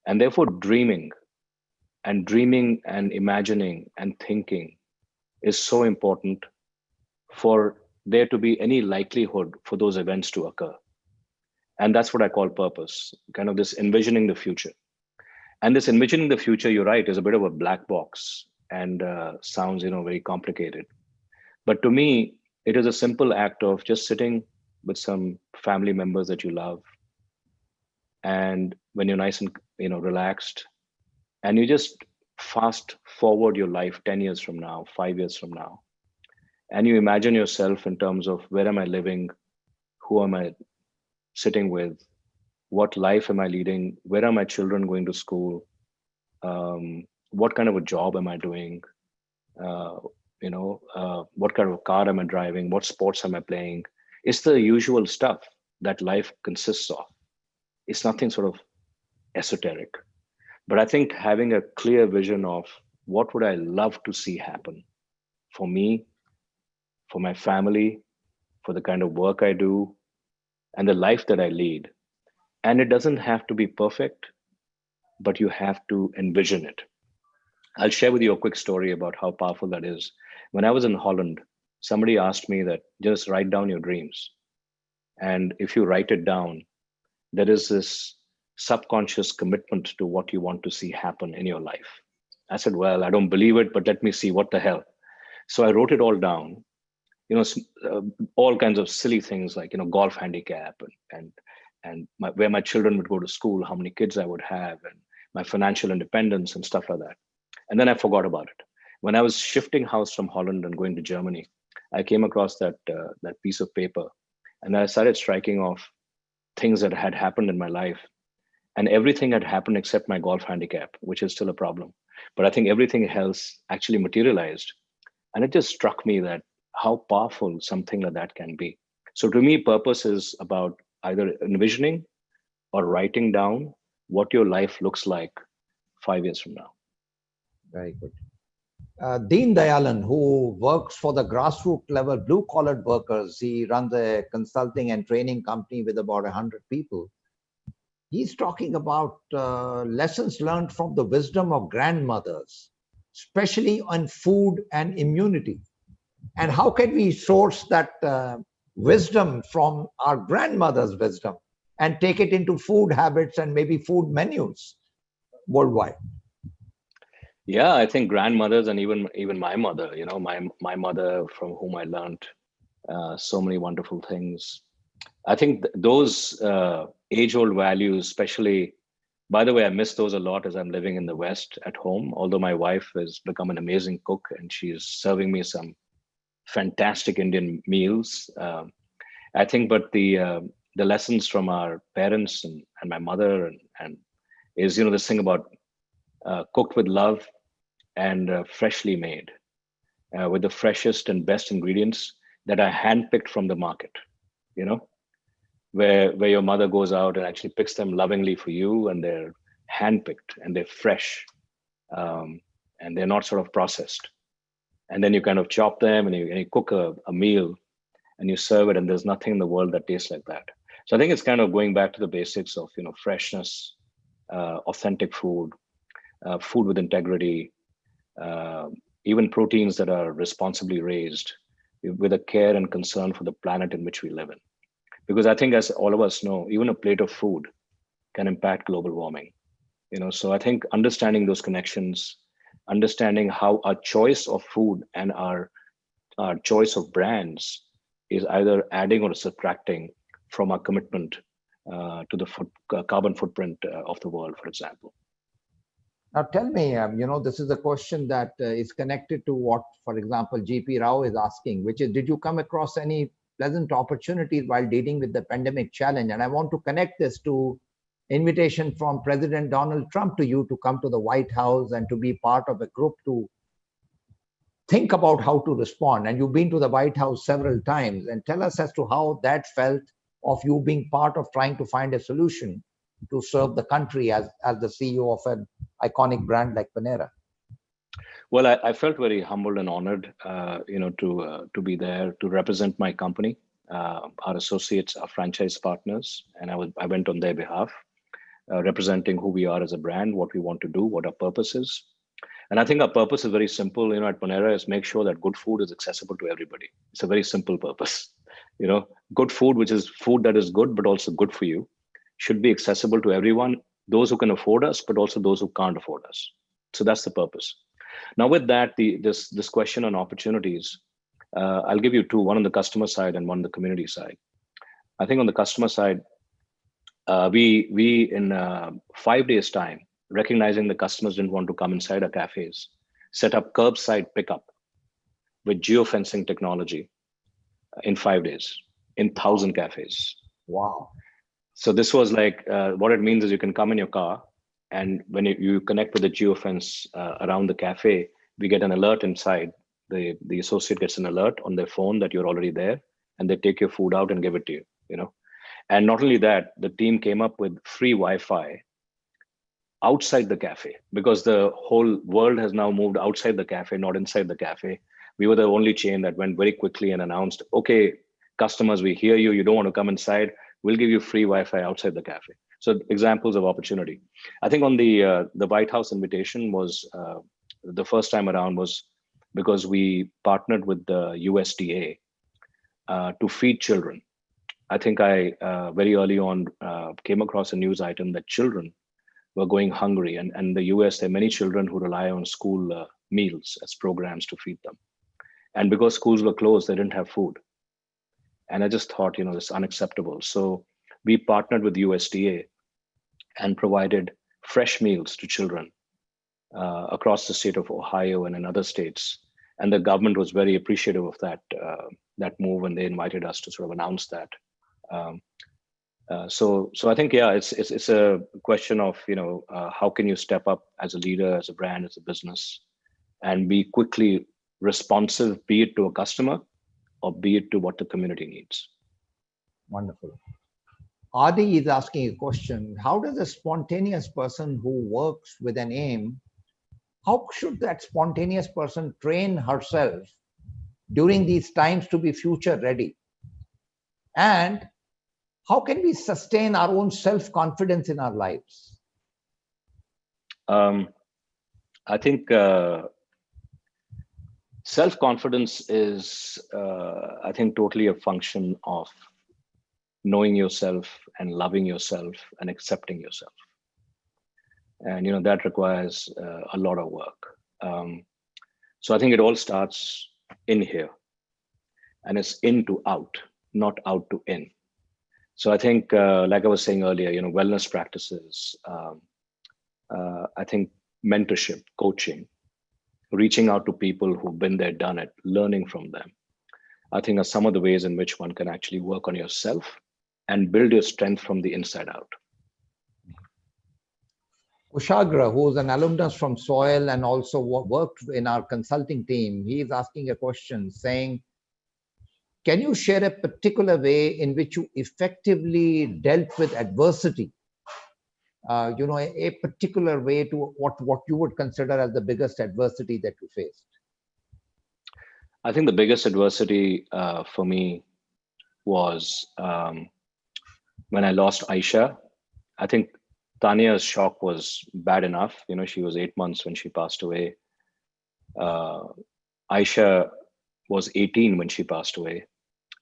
And therefore dreaming and imagining and thinking is so important for there to be any likelihood for those events to occur. And that's what I call purpose, kind of this envisioning the future. And this envisioning the future, you're right, is a bit of a black box and sounds, very complicated. But to me, it is a simple act of just sitting with some family members that you love. And when you're nice and, relaxed, and you just fast forward your life 10 years from now, 5 years from now, and you imagine yourself in terms of where am I living? Who am I sitting with? What life am I leading? Where are my children going to school? What kind of a job am I doing? What kind of a car am I driving? What sports am I playing? It's the usual stuff that life consists of. It's nothing sort of esoteric. But I think having a clear vision of what would I love to see happen for me, for my family, for the kind of work I do, and the life that I lead. And it doesn't have to be perfect, but you have to envision it. I'll share with you a quick story about how powerful that is. When I was in Holland, somebody asked me that just write down your dreams. And if you write it down, there is this subconscious commitment to what you want to see happen in your life. I said, well, I don't believe it, but let me see what the hell. So I wrote it all down, all kinds of silly things like, golf handicap and where my children would go to school, how many kids I would have, and my financial independence and stuff like that. And then I forgot about it. When I was shifting house from Holland and going to Germany, I came across that piece of paper, and I started striking off things that had happened in my life, and everything had happened except my golf handicap, which is still a problem. But I think everything else actually materialized, and it just struck me that how powerful something like that can be. So to me, purpose is about either envisioning or writing down what your life looks like 5 years from now. Very good. Deen Dayalan, who works for the grassroots level blue-collar workers, he runs a consulting and training company with about 100 people. He's talking about lessons learned from the wisdom of grandmothers, especially on food and immunity. And how can we source that wisdom from our grandmother's wisdom and take it into food habits and maybe food menus worldwide? Yeah, I think grandmothers and even my mother, my mother, from whom I learned so many wonderful things. I think those age-old values, especially, by the way, I miss those a lot as I'm living in the West at home, although my wife has become an amazing cook and she's serving me some fantastic Indian meals. I think, but the lessons from our parents and my mother and is, this thing about cooked with love and freshly made with the freshest and best ingredients that are handpicked from the market, where your mother goes out and actually picks them lovingly for you, and they're handpicked and they're fresh, and they're not sort of processed. And then you kind of chop them and you cook a meal and you serve it, and there's nothing in the world that tastes like that. So I think it's kind of going back to the basics of freshness, authentic food, food with integrity, even proteins that are responsibly raised with a care and concern for the planet in which we live in. Because I think, as all of us know, even a plate of food can impact global warming. So I think understanding those connections, understanding how our choice of food and our choice of brands is either adding or subtracting from our commitment to the carbon footprint of the world, for example. Now tell me, this is a question that is connected to what, for example, GP Rao is asking, which is, did you come across any pleasant opportunities while dealing with the pandemic challenge? And I want to connect this to invitation from President Donald Trump to you to come to the White House and to be part of a group to think about how to respond. And you've been to the White House several times, and tell us as to how that felt of you being part of trying to find a solution to serve the country as the CEO of an iconic brand like Panera. Well, I felt very humbled and honored, to be there to represent my company, our associates, our franchise partners, and I went on their behalf, representing who we are as a brand, what we want to do, what our purpose is. And I think our purpose is very simple, at Panera, is make sure that good food is accessible to everybody. It's a very simple purpose. Good food, which is food that is good, but also good for you, should be accessible to everyone, those who can afford us, but also those who can't afford us. So that's the purpose. Now, with that, this question on opportunities, I'll give you two, one on the customer side and one on the community side. I think on the customer side, we in 5 days' time, recognizing the customers didn't want to come inside our cafes, set up curbside pickup with geofencing technology in 5 days in 1,000 cafes. Wow. So this was like, what it means is you can come in your car, and when you connect with the geofence around the cafe, we get an alert inside. The associate gets an alert on their phone that you're already there, and they take your food out and give it to you, And not only that, the team came up with free Wi-Fi outside the cafe, because the whole world has now moved outside the cafe, not inside the cafe. We were the only chain that went very quickly and announced, okay, customers, we hear you. You don't want to come inside. We'll give you free Wi-Fi outside the cafe. So examples of opportunity. I think on the White House invitation was the first time around was because we partnered with the USDA to feed children. I think I very early on came across a news item that children were going hungry, and in the US there are many children who rely on school meals as programs to feed them. And because schools were closed, they didn't have food. And I just thought, this is unacceptable. So we partnered with USDA and provided fresh meals to children across the state of Ohio and in other states. And the government was very appreciative of that move, and they invited us to sort of announce that. So I think, yeah, it's a question of how can you step up as a leader, as a brand, as a business, and be quickly responsive, be it to a customer or be it to what the community needs. Wonderful. Adi is asking a question. How does a spontaneous person who works with an aim, how should that spontaneous person train herself during these times to be future ready? And how can we sustain our own self-confidence in our lives? I think self-confidence is, I think, totally a function of knowing yourself and loving yourself and accepting yourself. And, that requires a lot of work. So I think it all starts in here, and it's in to out, not out to in. So I think, like I was saying earlier, wellness practices, I think mentorship, coaching, reaching out to people who've been there, done it, learning from them, I think are some of the ways in which one can actually work on yourself and build your strength from the inside out. Kushagra, who's an alumnus from Soil and also worked in our consulting team, he is asking a question saying, can you share a particular way in which you effectively dealt with adversity? A particular way to what you would consider as the biggest adversity that you faced? I think the biggest adversity for me was when I lost Aisha. I think Tanya's shock was bad enough. She was 8 months when she passed away. Aisha was 18 when she passed away.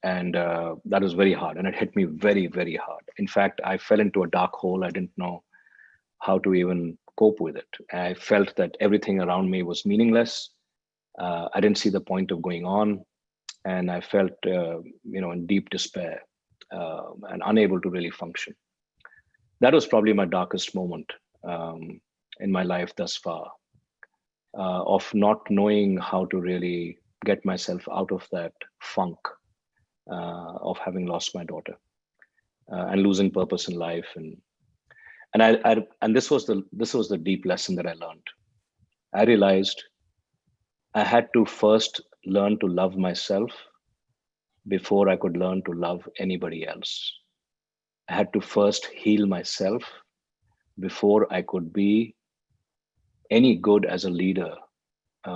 And that was very hard. And it hit me very, very hard. In fact, I fell into a dark hole. I didn't know how to even cope with it. I felt that everything around me was meaningless. I didn't see the point of going on. And I felt, in deep despair and unable to really function. That was probably my darkest moment in my life thus far, of not knowing how to really get myself out of that funk of having lost my daughter and losing purpose in life. And this was the deep lesson that I learned. I realized I had to first learn to love myself before I could learn to love anybody else. I had to first heal myself before I could be any good as a leader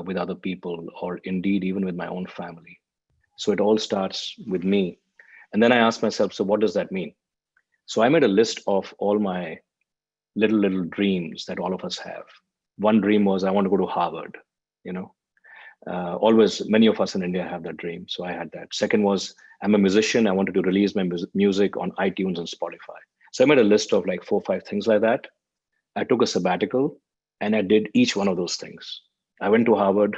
with other people, or indeed even with my own family. So it all starts with me. And then I asked myself, so what does that mean? So I made a list of all my little dreams that all of us have. One dream was I want to go to Harvard, always many of us in India have that dream. So I had that. Second was I'm a musician. I wanted to release my music on iTunes and Spotify. So I made a list of like 4 or 5 things like that. I took a sabbatical and I did each one of those things. I went to Harvard,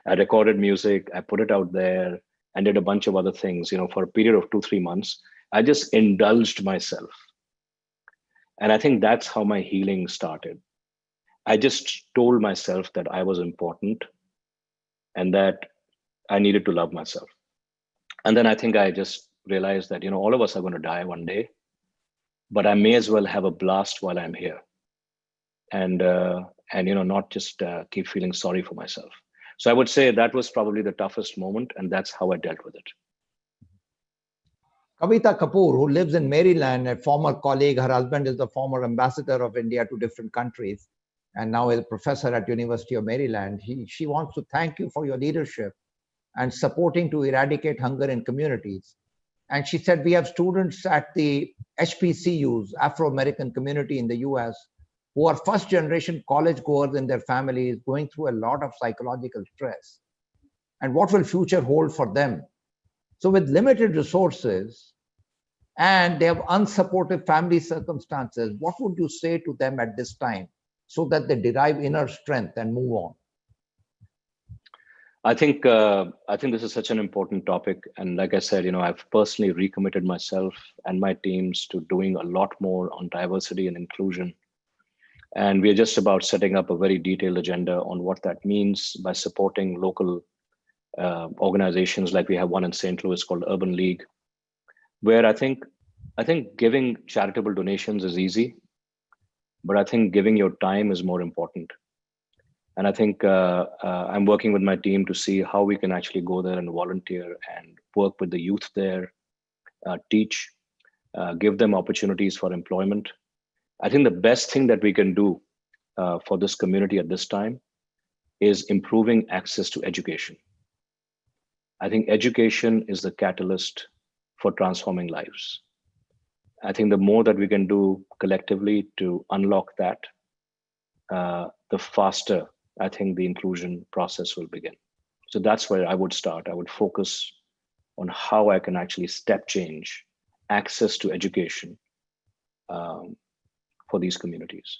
I recorded music, I put it out there and did a bunch of other things, for a period of 2-3 months. I just indulged myself. And I think that's how my healing started. I just told myself that I was important and that I needed to love myself. And then I think I just realized that, all of us are going to die one day, but I may as well have a blast while I'm here. And not just keep feeling sorry for myself. So I would say that was probably the toughest moment, and that's how I dealt with it. Kavita Kapoor, who lives in Maryland, a former colleague, her husband is the former ambassador of India to different countries, and now is a professor at University of Maryland. She wants to thank you for your leadership and supporting to eradicate hunger in communities. And she said, we have students at the HBCUs, Afro-American community in the US, who are first generation college goers in their families, going through a lot of psychological stress. And what will future hold for them? So with limited resources and they have unsupportive family circumstances, what would you say to them at this time so that they derive inner strength and move on? I think this is such an important topic, and like I said, I've personally recommitted myself and my teams to doing a lot more on diversity and inclusion, and we are just about setting up a very detailed agenda on what that means by supporting local organizations. Like we have one in St. Louis called Urban League, where I think giving charitable donations is easy, but I think giving your time is more important. And I think I'm working with my team to see how we can actually go there and volunteer and work with the youth there, teach, give them opportunities for employment. I think the best thing that we can do for this community at this time is improving access to education. I think education is the catalyst for transforming lives. I think the more that we can do collectively to unlock that, the faster I think the inclusion process will begin. So that's where I would start. I would focus on how I can actually step change access to education for these communities.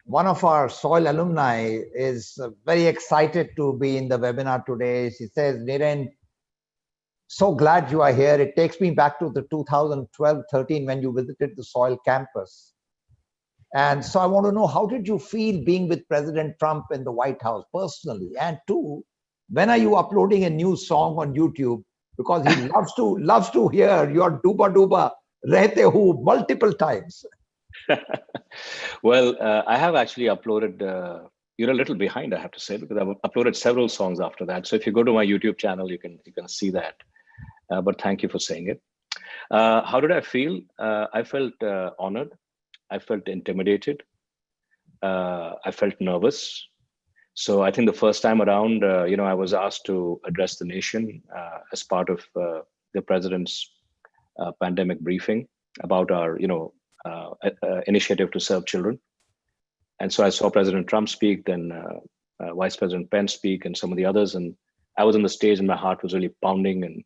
One of our soil alumni is very excited to be in the webinar today. She says, Niren, so glad you are here. It takes me back to the 2012-13 when you visited the soil campus. And so I want to know, how did you feel being with President Trump in the White House personally? And two, when are you uploading a new song on YouTube? Because he loves to hear your Duba Duba Rehte Hu multiple times. Well, I have actually uploaded, you're a little behind, I have to say, because I've uploaded several songs after that. So if you go to my YouTube channel, you can see that. But thank you for saying it. How did I feel? I felt honored. I felt intimidated. I felt nervous. So I think the first time around, I was asked to address the nation as part of the president's pandemic briefing about our, initiative to serve children. And so I saw President Trump speak, then Vice President Pence speak, and some of the others. And I was on the stage, and my heart was really pounding. And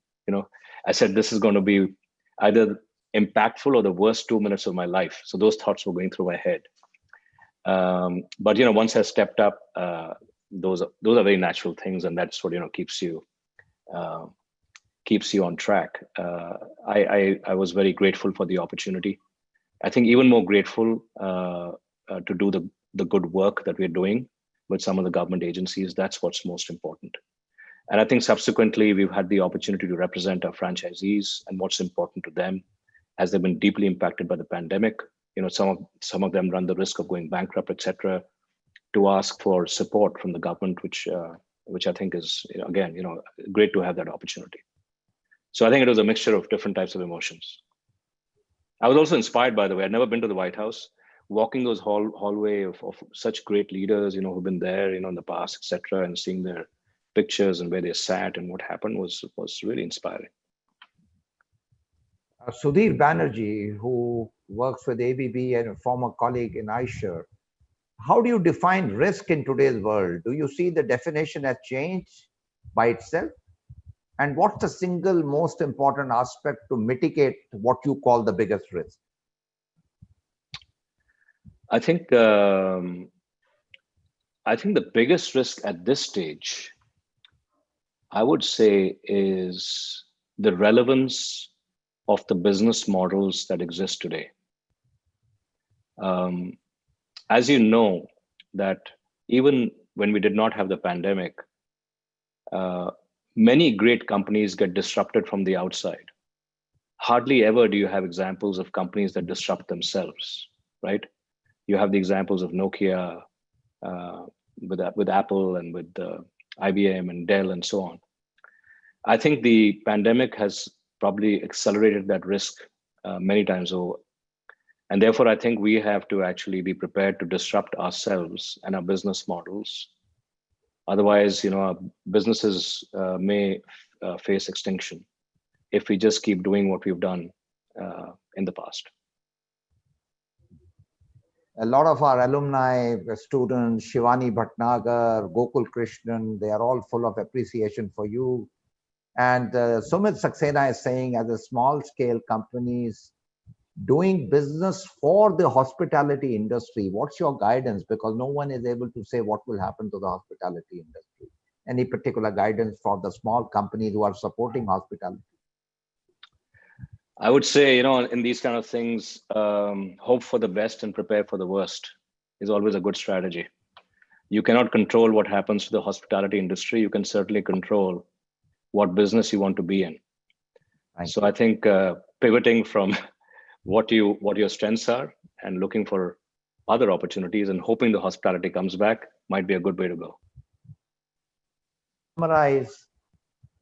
I said, this is going to be either impactful or the worst 2 minutes of my life. So those thoughts were going through my head. But once I stepped up, those are very natural things, and that's what keeps you on track. I was very grateful for the opportunity. I think even more grateful to do the good work that we're doing with some of the government agencies. That's what's most important. And I think subsequently we've had the opportunity to represent our franchisees and what's important to them, as they've been deeply impacted by the pandemic. Some of them run the risk of going bankrupt, etc., to ask for support from the government, which I think is again great to have that opportunity. So I think it was a mixture of different types of emotions. I was also inspired, by the way. I'd never been to the White House. Walking those hallway of such great leaders, who've been there, in the past, etc., and seeing their pictures and where they sat and what happened was really inspiring. Sudhir Banerjee, who works with ABB and a former colleague in iShare, how do you define risk in today's world? Do you see the definition has changed by itself? And what's the single most important aspect to mitigate what you call the biggest risk? I think the biggest risk at this stage, I would say, is the relevance of the business models that exist today. As you know, that even when we did not have the pandemic, many great companies get disrupted from the outside. Hardly ever do you have examples of companies that disrupt themselves, right? You have the examples of Nokia with Apple and with IBM and Dell and so on. I think the pandemic has probably accelerated that risk many times over. And therefore, I think we have to actually be prepared to disrupt ourselves and our business models. Otherwise, our businesses may face extinction if we just keep doing what we've done in the past. A lot of our alumni, students, Shivani Bhatnagar, Gokul Krishnan, they are all full of appreciation for you. And Sumit Saxena is saying, as a small scale companies doing business for the hospitality industry, what's your guidance? Because no one is able to say what will happen to the hospitality industry. Any particular guidance for the small companies who are supporting hospitality? I would say, in these kind of things, hope for the best and prepare for the worst is always a good strategy. You cannot control what happens to the hospitality industry. You can certainly control what business you want to be in. So I think pivoting from what your strengths are and looking for other opportunities and hoping the hospitality comes back might be a good way to go. Summarize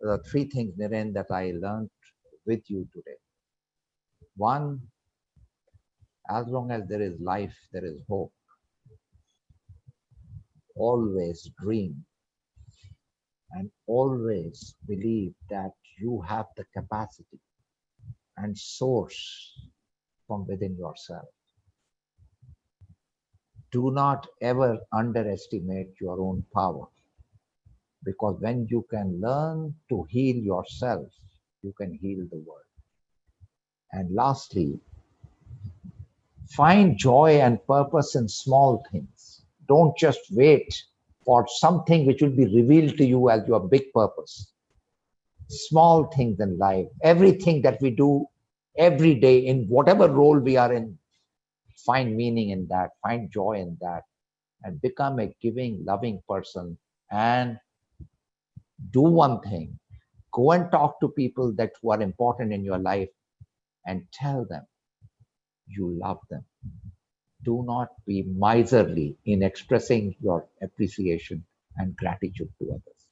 the three things, Niren, that I learned with you today. One, as long as there is life, there is hope. Always dream and always believe that you have the capacity and source from within yourself. Do not ever underestimate your own power, because when you can learn to heal yourself, you can heal the world. And lastly, find joy and purpose in small things. Don't just wait for something which will be revealed to you as your big purpose. Small things in life, everything that we do every day in whatever role we are in, find meaning in that, find joy in that, and become a giving, loving person. And do one thing, go and talk to people that who are important in your life and tell them you love them. Do not be miserly in expressing your appreciation and gratitude to others.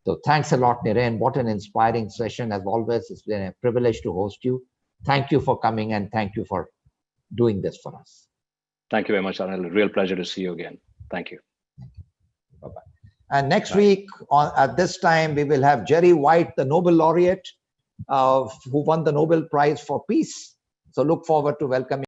So thanks a lot, Niren. What an inspiring session. As always, it's been a privilege to host you. Thank you for coming and thank you for doing this for us. Thank you very much, Anil. Real pleasure to see you again. Thank you. Bye-bye. And next week, at this time, we will have Jerry White, the Nobel laureate, who won the Nobel Prize for Peace. So look forward to welcoming